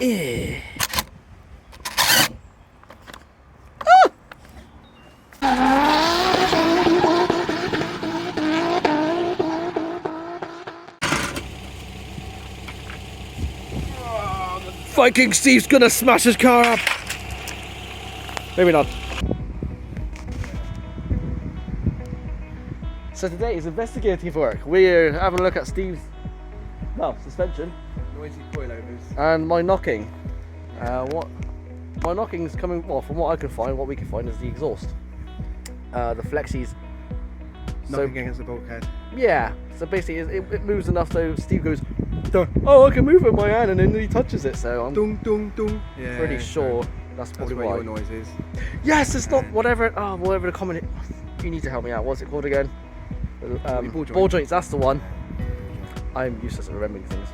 Eh. Viking Steve's gonna smash his car up. Maybe not. So today is investigative work. We're having a look at Steve's, well, suspension. Noisy coilovers. And my knocking. My knocking is coming, well, from what I can find, what we can find is the exhaust. The flexies. Knocking against the bulkhead. Yeah, so basically it moves enough so Steve goes, oh, I can move it with my hand, and then he touches it, so I'm Dung, dung, dung. Yeah, pretty sure that's probably where why. your noise is. Yes, it's not whatever the comment. You need to help me out. What's it called again? Ball joints, that's the one. I'm useless at remembering things.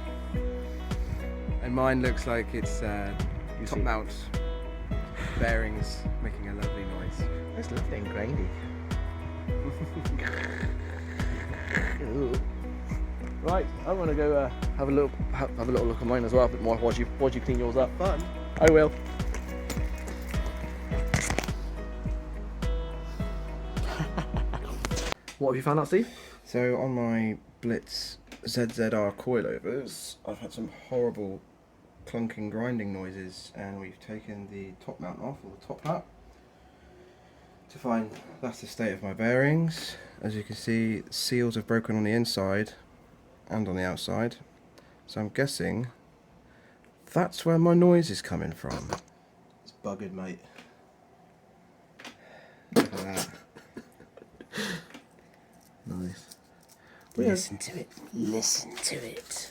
And mine looks like it's top mount bearings making a lovely noise. That's lovely and grindy. Right, I'm gonna go have a little look at mine as well, a bit more. Watch you clean yours up. Fun. I will. What have you found out, Steve? So on my Blitz ZZR coilovers, I've had some horrible clunking grinding noises, and we've taken the top mount off, or the top hat, to find that's the state of my bearings. As you can see, seals have broken on the inside and on the outside, so I'm guessing that's where my noise is coming from. It's buggered, mate. Look at that. Nice. Listen to it. Listen to it.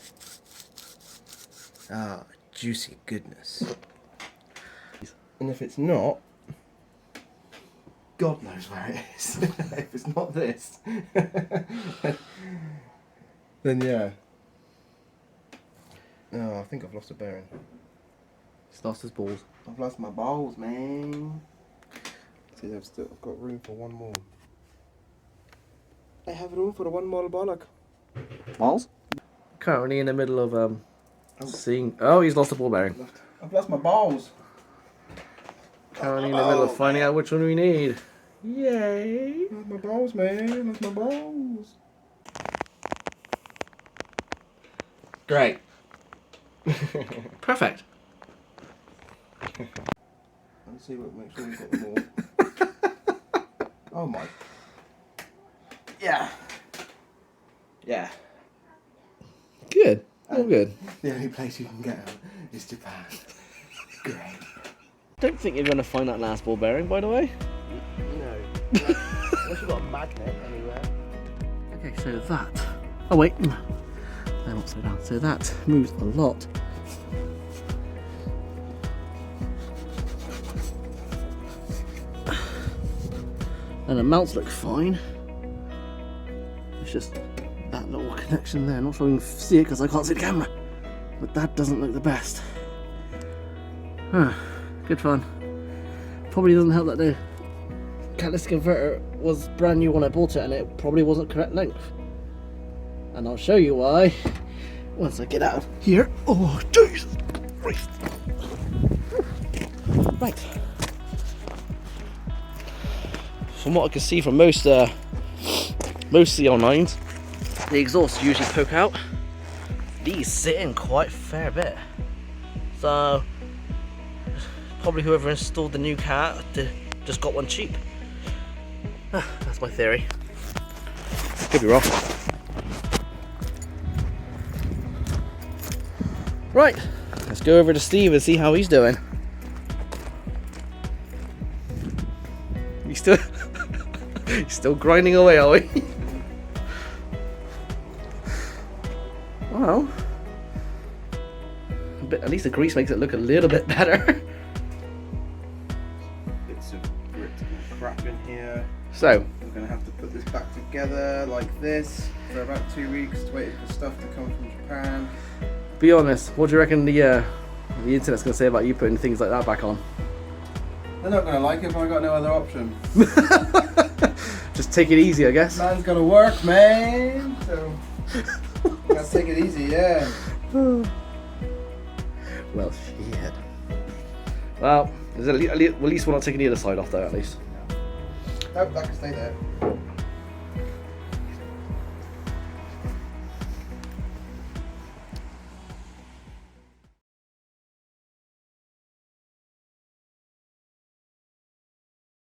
Ah, juicy goodness. And if it's not, God knows where it is. If it's not this, then yeah. Oh, I think I've lost a bearing. He's lost his balls. I've lost my balls, man. See, I've got room for one more. I have room for one more bollock. Balls? Currently in the middle of seeing. Oh, he's lost a ball bearing. I've lost my balls. Currently in the middle of finding out which one we need. Yay! Lost my balls, man. Lost my balls. Great. Perfect. Let's see what make sure we've got them all. Oh my. Yeah. Yeah. Good. All good. The only place you can get them is Japan. Great. Don't think you're going to find that last ball bearing, by the way. No. Unless you've got a magnet anywhere. Okay, so that. Oh wait. They're upside down. So that moves a lot. And the mounts look fine. It's just that little connection there. Not sure you can see it because I can't see the camera. But that doesn't look the best. Good fun. Probably doesn't help that the catalytic converter was brand new when I bought it and it probably wasn't correct length. And I'll show you why once I get out of here. Oh, Jesus Christ. Right. From what I can see from most of the online, the exhausts usually poke out. These sit in quite a fair bit. So probably whoever installed the new cat just got one cheap. That's my theory. Could be wrong. Right, let's go over to Steve and see how he's doing. He's still grinding away, are we? Well, at least the grease makes it look a little bit better. Bits of grit and crap in here. So, I'm going to have to put this back together like this for about 2 weeks to wait for stuff to come from Japan. be honest, what do you reckon the internet's going to say about you putting things like that back on? They're not going to like it if I got no other option. Just take it easy, I guess. Man's got to work, man. So, gotta take it easy, yeah. Well Oh shit. Well, at least we're not taking the other side off though, at least. Nope, that can stay there.